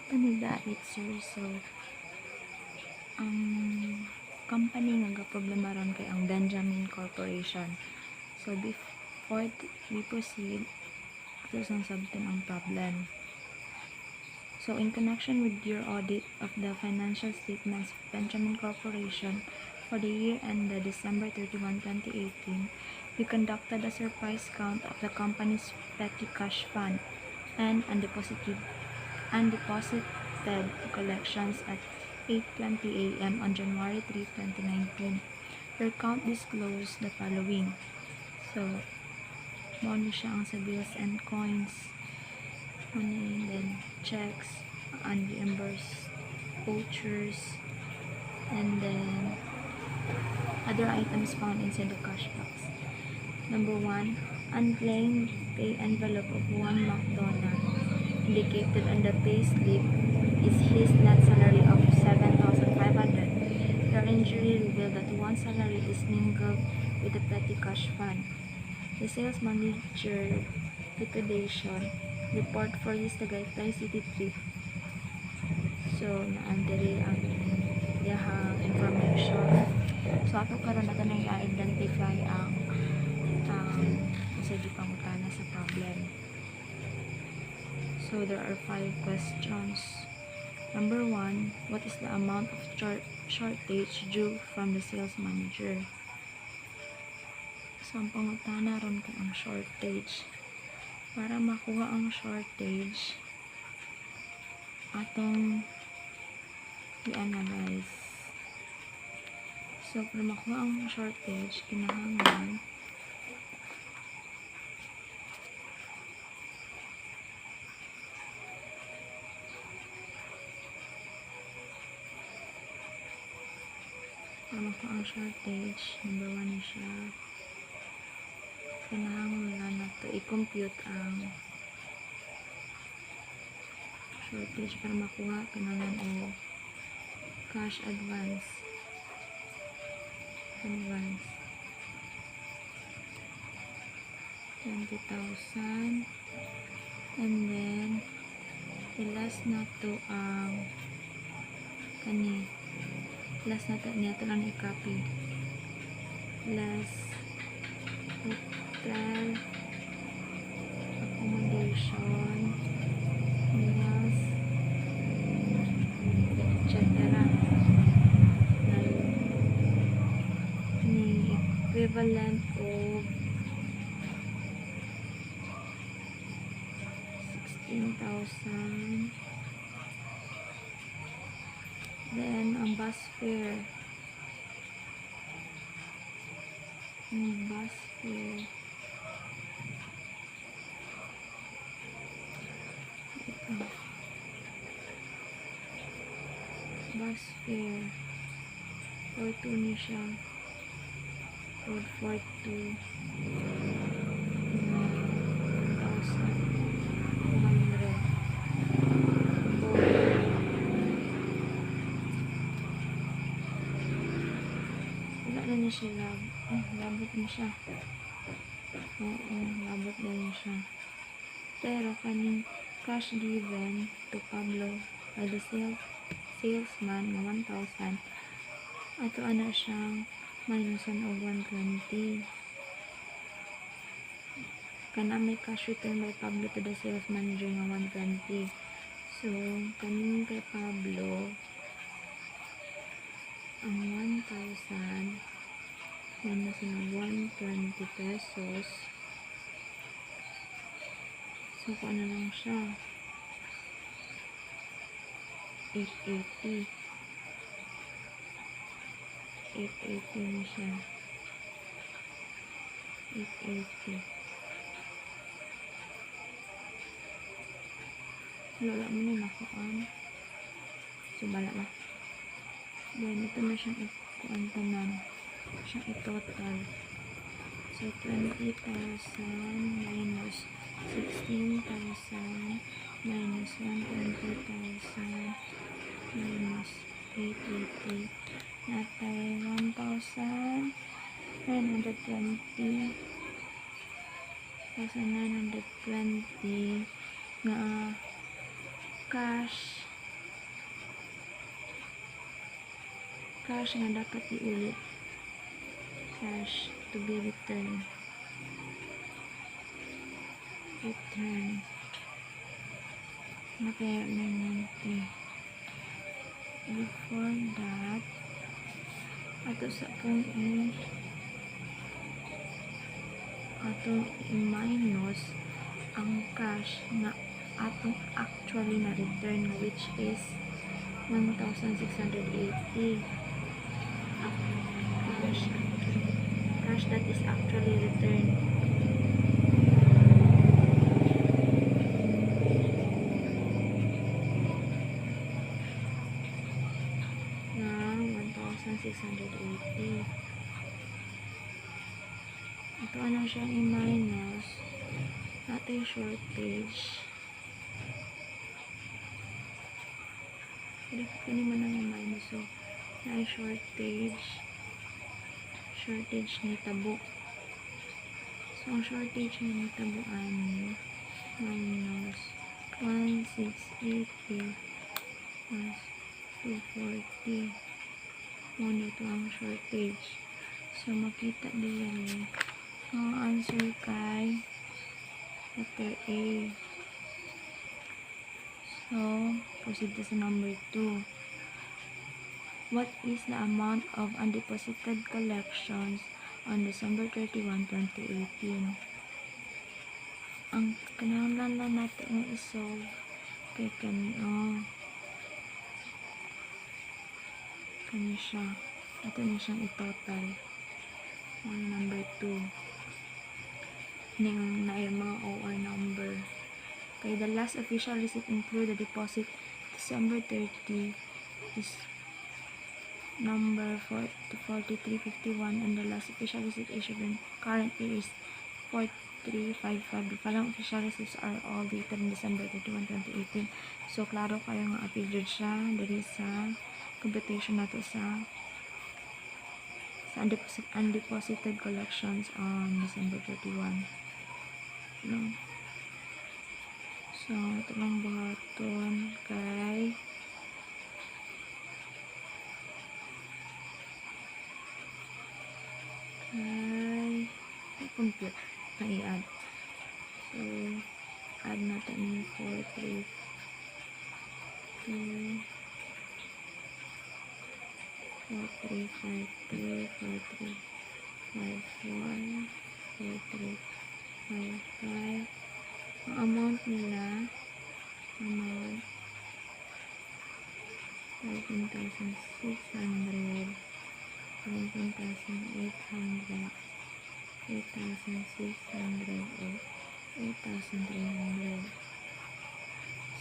Panidait sir, so ang company nga problema ron kay ang Benjamin Corporation. So before we proceed, ito sang sabton ang problem. So in connection with your audit of the financial statements of Benjamin Corporation for the year ended December 31, 2018, we conducted a surprise count of the company's petty cash fund and undeposited collections at 8:20 a.m. on January 3, 2019. Your count disclosed the following. So, money siya ang sa bills and coins, money, then checks, unreimbursed vouchers, and then other items found inside the cash box. Number 1, unclaimed pay envelope of one McDonald indicated on the pay slip is his net salary of 7,500. Your injury revealed that one salary is mingled with the petty cash fund. The sales manager liquidation report for his Tagaytay City trip. So, naandiri ang iyahang information. So, ato karon nato nang i-identify ang sige pangutana sa problem. So, there are 5 questions. Number 1, what is the amount of shortage due from the sales manager? So, ang pangutana ron kay ang shortage. Para makuha ang shortage, atong i-analyze. So, para makuha ang shortage, kinahanglan ang shortage, number 1 na siya. Kinahanglan na to i-compute ang shortage para makuha. Kinahanglan o cash advance 20,000, and then last na to ang last na to niya to lang i-copy. Last hotel accommodation meals etc. Ni equivalent of 16,000. Then, ang bus fare. Bus fare. 42 ni siya. 42. 1,200. Na siya labot na siya. Labot na yun siya. Pero kaning cash given to Pablo by the salesman na 1,000, ato ana siyang minusan og 120. Kana may cash return by Pablo to the sales manager nga 120. So kaning kay Pablo ang 1,000 minus ng 120 pesos. So, kung ano lang siya? 880. 880 na siya. 880. Wala mo na nakuan. So, bala na. Then, ito na siyang ikuan tanan. Siyang i-total. So, 20,000 minus 16,000 minus 120,000 minus 880 natay 1,920 nga cash cash nga dapat iulit. Cash to be returned. Return. Kaya nanti. Before that, ato sa pong i-minus ang cash na atong actually na return, which is 1,680. Cash that is actually returned. Na 1,680. Ito ano siyang i-minus. Ito yung shortage. Pwede mo nang i-minus. So, na shortage. Shortage ni tabo. So, ang shortage ni tabuan minus 1,680 plus 240. Muna ito ang shortage. So, makita din ang answer kay letter A. So, proceed to sa number 2. What is the amount of undeposited collections on December 31, 2018? Ang kinahanglan lang natin i-solve kay kani siya. Ito na siyang i-total. Number 2. Ning na yung mga OR number. Okay, the last official receipt include the deposit December 30 is number 4351, and the last official receipt issued in current year is 4355. The following official receipts are all dated in December 31, 2018. So, klaro kayo nga period siya. Dali sa computation nato sa undeposited collections on December 31. No? So, ito lang buhaton kay compute na i-add. So, add natin yung 4, 3, 2, 4, 3, 5, 3, 4, 3, 5, 1, 4, 3, 5, 5. Ang amount nila, 13,600, 17,800, 8,600, or 8,300.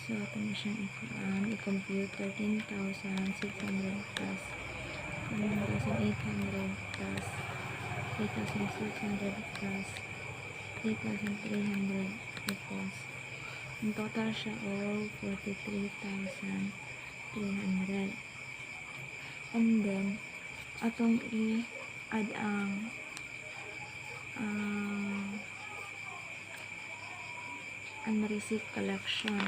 So, ito na siyang i-compute. 13,600 plus 17,800 plus 8,600 plus 8,300 equals. Ang total siya all 43,300. And then, atong i-add ang unreceived collection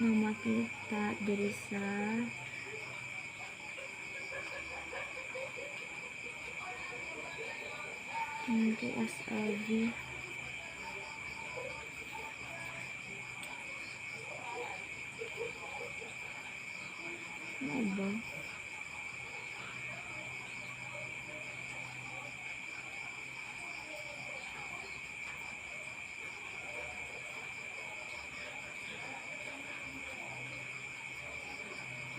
na makita diri sa KSLV. Ano ba?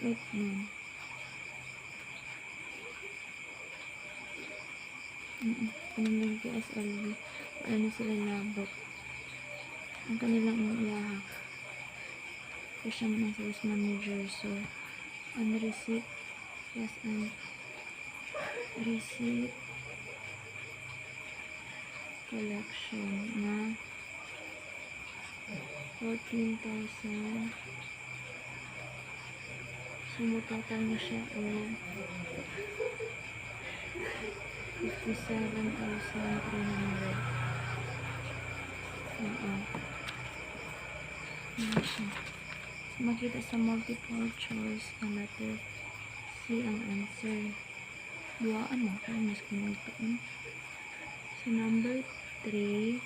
Wait mo. Ang KSLV. Ano sila labot. Ang kanilang iyaha. Kasi siya ng sales manager. So, unreceived plus unreceived collection na 14,000. So, total na siya o 57,300. So, makita sa multiple choice na letter C ang answer. Duaan mo kung mas kinuntaan. So, number 3.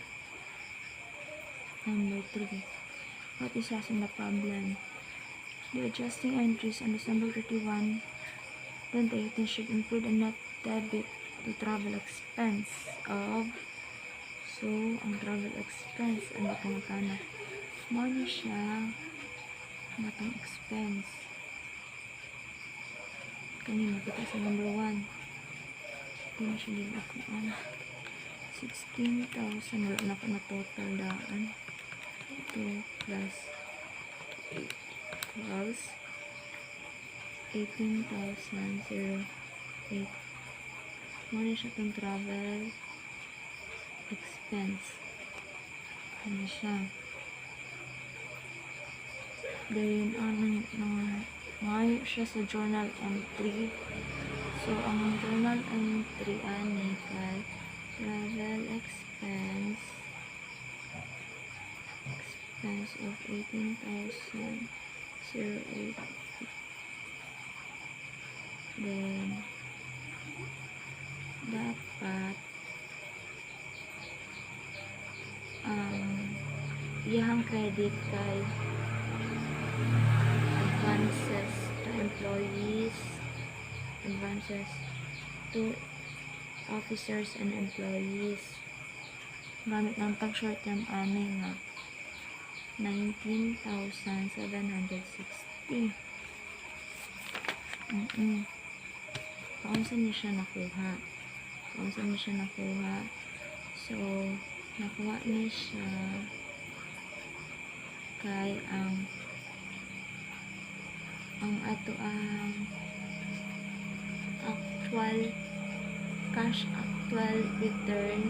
What is asking the problem? The adjusting entries on December 31, 2018 should include a net debit to travel expense of, so, ang travel expense, ano itong magkano? Money siya, matang expense. Kanina, kita sa number 1. Ito na siya din ako, 16,000, wala na ko na total daan. 2 plus 8 equals 18,008. Muna siya itong travel expense. Ano siya? Then, ngayon siya sa journal entry. So, ang journal entry ani kay travel expense of 18,008. Then, dapat iyang credit kay advances to employees, advances to officers and employees. Gamit ng tag short term ani nga 19,760. Kaunsa niya siya nakuha. So, nakuha niya siya kay ang ato ang cash actual return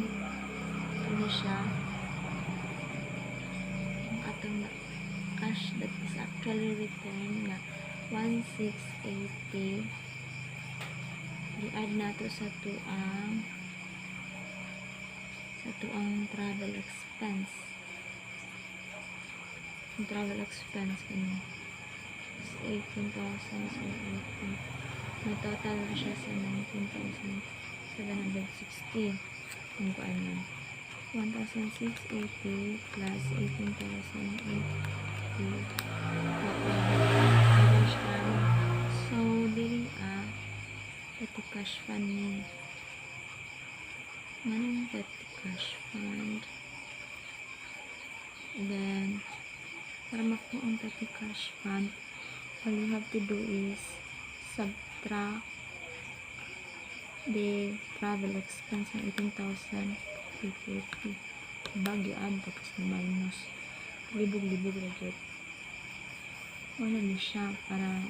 ano siya, ang atong cash that is actually return na 1,680. I-add nato sa tuang travel expense. Yung travel expense kanya is 18,000. So 18. May total na siya sa 19,760. Kung kuan yun. 1,680 plus 18,080. So, dili petty cash fund ni. Manong petty cash fund. Then, para makuha ang petty cash fund, all you have to do is subtract the travel expense ng 18,850. Bagyaan, tapos na minus. Libog-libog na. Wala na siya para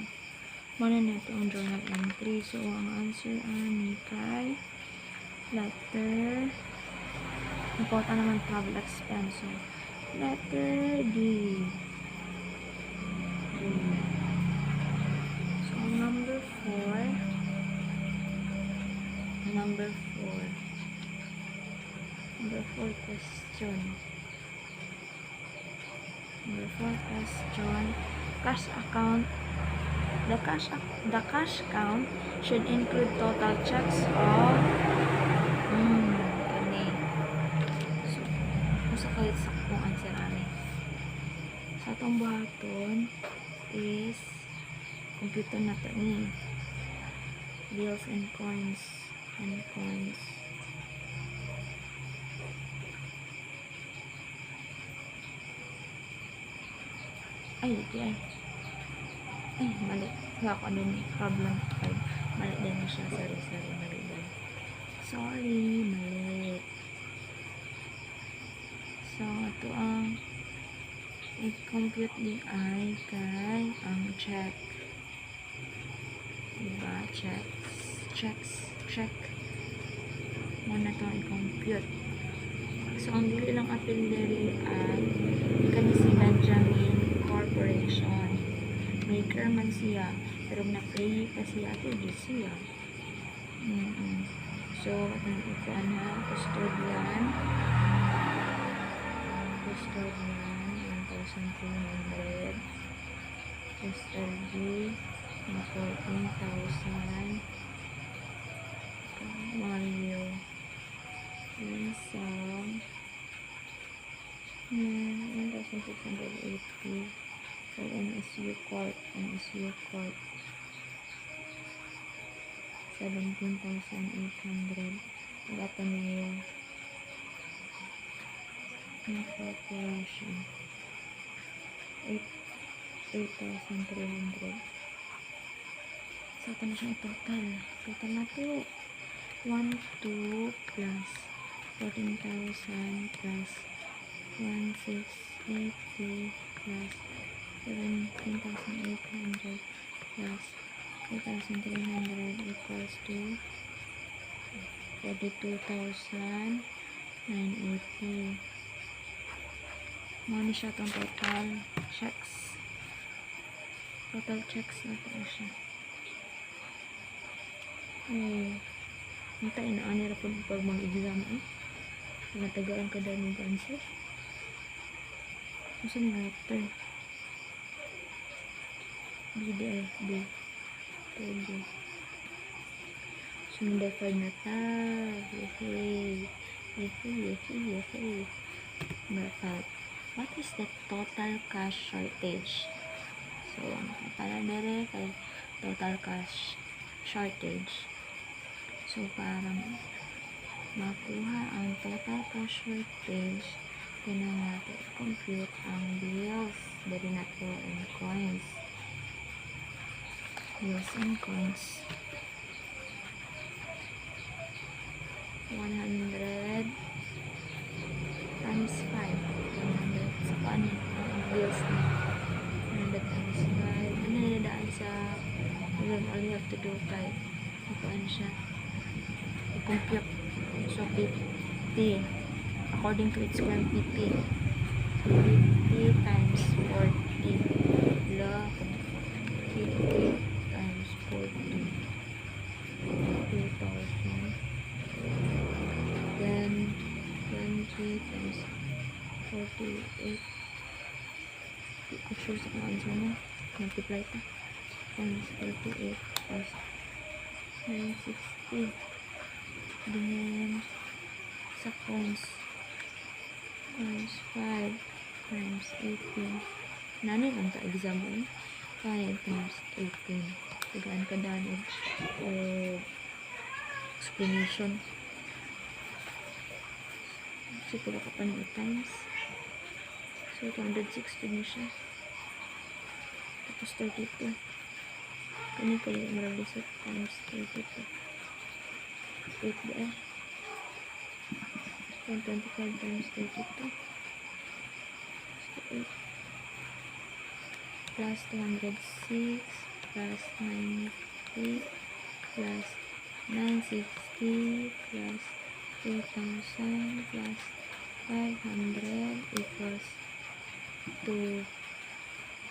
wala na ito ang journal entry. So, ang answer ani kay letter, important naman travel expense. So, letter D. So, number 4 question. Cash account. The cash count should include total checks of kani. So, usa kay saktong answer ani. Sa atong buhaton is computer na to ni bills and coins. Ay, mali. Kaya ako din problem 5. Mali din na siya. Sorry, mali din. Mali. So, ito ang i-compute din ay kay ang check. Diba? Check. Muna ito i-compute. So, ang dili lang apil diri ay kani si Benjamin Corporation. Maker man siya, pero na-pay pa siya ito siya. So, atong ikuan na custodian 1,300 SLG na 14,000. Mario. Ransom. 1,680 for NSU Court. 17,800. Ateneo. Corporation. 8,300. So, ito na siya total. Total na to. 1, 2 plus 14,000 plus 1,680 plus 17,800 plus 8,300 equals to 42,980. Money siya itong total checks. Total checks na ito siya. Nita inaanira po pag mag-exam natagaan ka dahil ng answer. Masa nga ito? BDI B. Togo. Sunod 5 na ta. Yehey. Number 5. What is the total cash shortage? So, para dere kay total cash shortage. So, para makuha ang total cash shortage, kailangan natin compute ang bills. Dari na to and coins. Bills and coins. 100 times 5. 100 sa paano ang bills na 100 times 5. Ano nadaan sa all you have to do 5. Ipaan siya i-compute. So 50 according to its quantity. 50 times 40 la 50 times 40 2,000. Then 20 times 48. Hindi sure sa kung answer mo. Multiply pa. Times 48 plus 960. Then sa coins 5 times 18. Nani lang ta exam mo 5 times 18. Tagaan ka daan o explanation. Siguro ka pa ng 8 times. So 260 na siya. Tapos 32. Kanya ko yung maralisot times 32. 8 ba 125 times 32. So 8 plus 206 plus 90 plus 960 plus 2,000 plus 500 equals to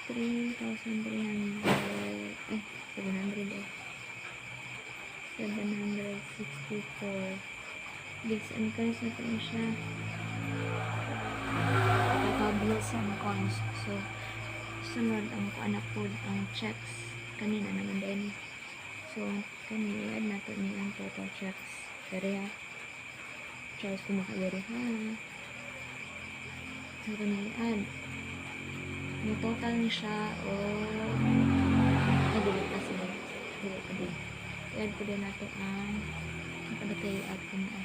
3,300 764. Bills and coins na ito siya. Ito bills and coins. So sunod ang kuanak po ang checks kanina naman din. So kanina add nato niya ang total checks. Dari ha Charles kumakagari ha. So kanina add may total ni siya o delete na sila. Delete ko din. I-add ko din nato ang nakalagay add ko na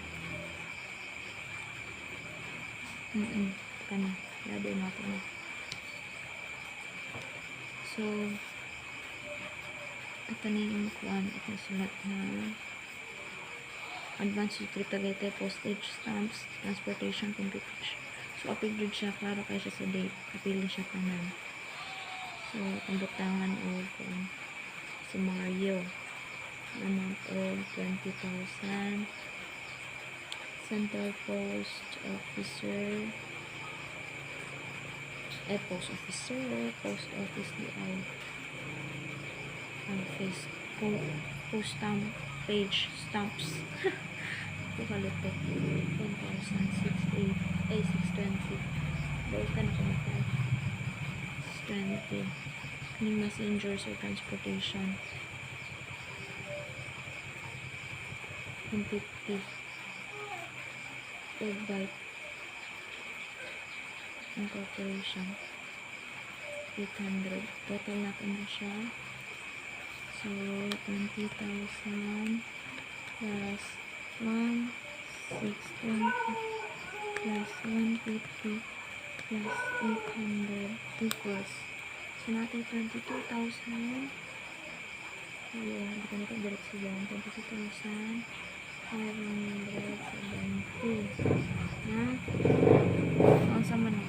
kana. I-add din nato na. So ito na yung kuan. Ito sulat na advance utility, postage stamps, transportation, computation. So upload siya para kaya siya sa date. Kapili siya kanan. So pambutangan o si Mario amount of 20,000. Central Post Officer Post Officer Post Office DI face post stamp page stamps ito kalito 10,620 balik ka na 620 Any messengers or transportation. 150. Byte incorporation. 800. Total natin na siya. So, 20,000 plus 1,620 plus 150 plus 800 equals. So, natin 22,000. Ayun, hindi ko nito direct sila. 22,570 na ang sama na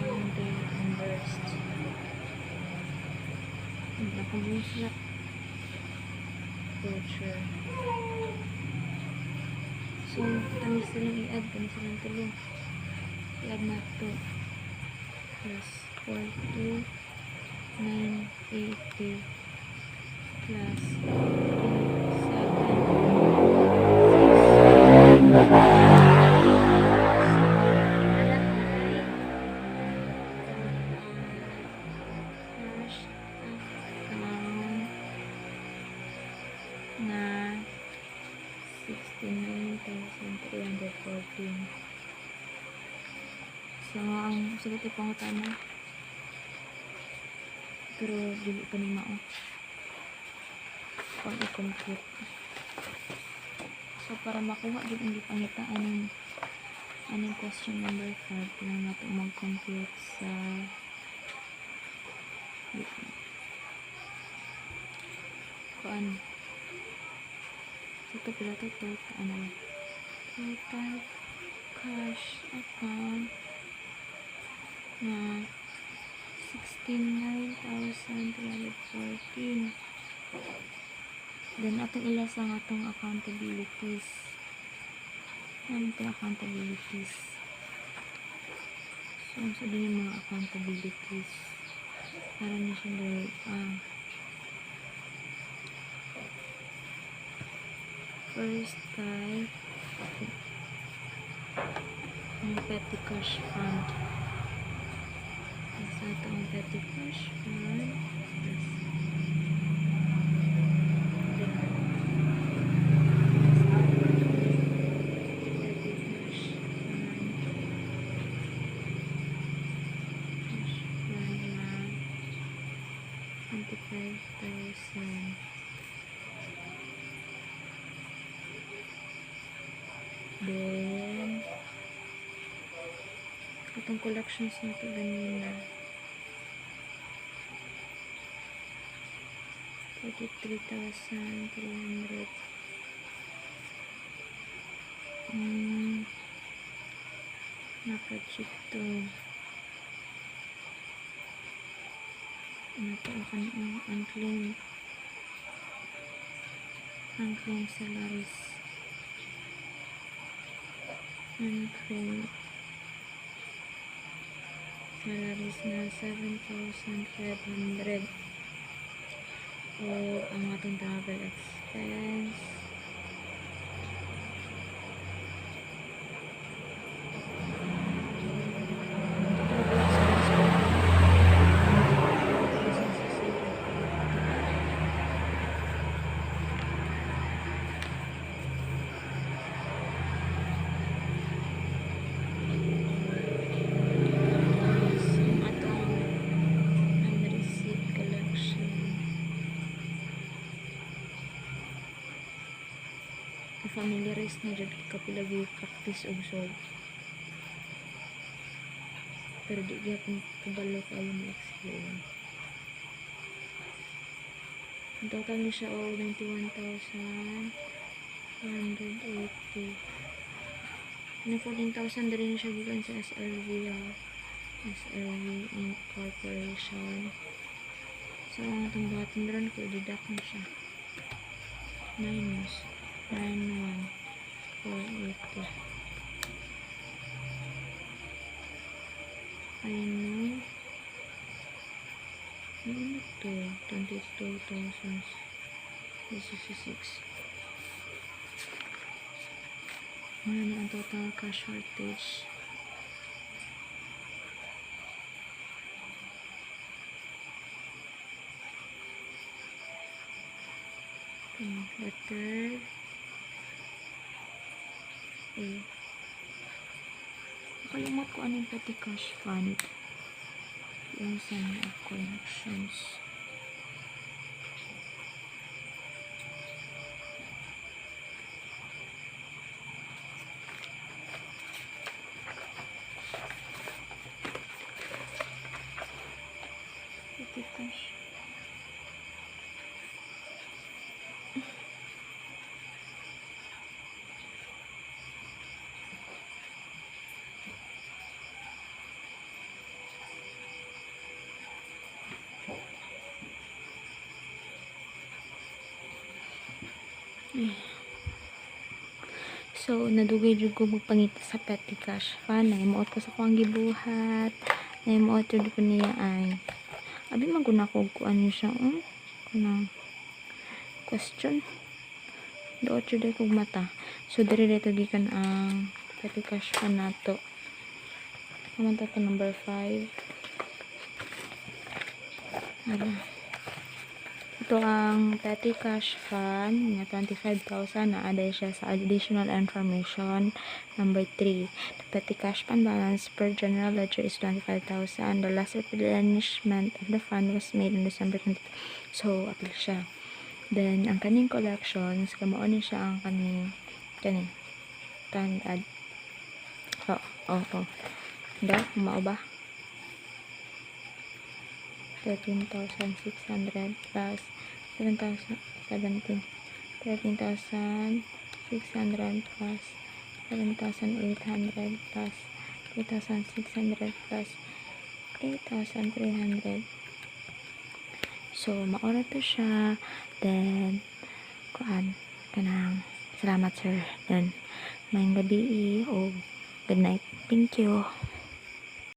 ang day conversed. Nakabunslat voucher. So, kami silang i-add. Kami silang tulong. I-add na ito. Plus 42,980 plus 69,314. So, ang sagot ay pangutana. Pero, dili pa ni mao. Pag i-compute. So, para makuha din ang gipangitaan ng question number 5, kailangan natin mag-compute sa kuan. Ito pala ito, total cash account na 69,314. Then, atong ilas ang atong accountabilities. Ano ito accountabilities? So, ang sabi ng mga accountabilities. Para na siya doon. First kay ang petty cash fund. Sa itong petty cash fund. Then, itong collections na ito ganina. 43,300. Naka-check to. Ano ito ang unclaimed salaries. Unclaimed salaries na 7,500. O ang ating travel expense familiarize na dyan kapila practice og solve, pero di gyapon kabalo kayo ma-explain. Ang total niya siya 91,180. Na 14,000 din siya gikan sa SLV Incorporation. So ang itong button ron ko deduct na siya minus 91,480. Ayun no. Ano ito? 22,066. Ano na ang total cash shortage? Letter A. Nakalimot ko anong petty cash fund. Yung sum of collections. Petty cash. So, nadugay jud ko magpangita sa petty cash fund. Naimuot ko sa kuang gibuhat. Naimuot jud ko niya ay. Abi maguna ko kuan niyo siya. Kunang question. Doot jud ko mata. So, diri dito gikan ang petty cash fund nato. Naman to number 5. Ito ang petty cash fund na 25,000 na aday siya sa additional information. Number 3, the petty cash fund balance per general ledger is 25,000. The last replenishment of the fund was made in December 20. So, apil siya. Then, ang kaning collections, kamao ni siya ang kaning standard. Kumao ba? 13,600 plus 7,017. 13,600 plus 7,800 plus 3,600 plus 8,300. So, maura to siya. Then, kanang salamat sir. Then, mayang gabi o good night. Thank you.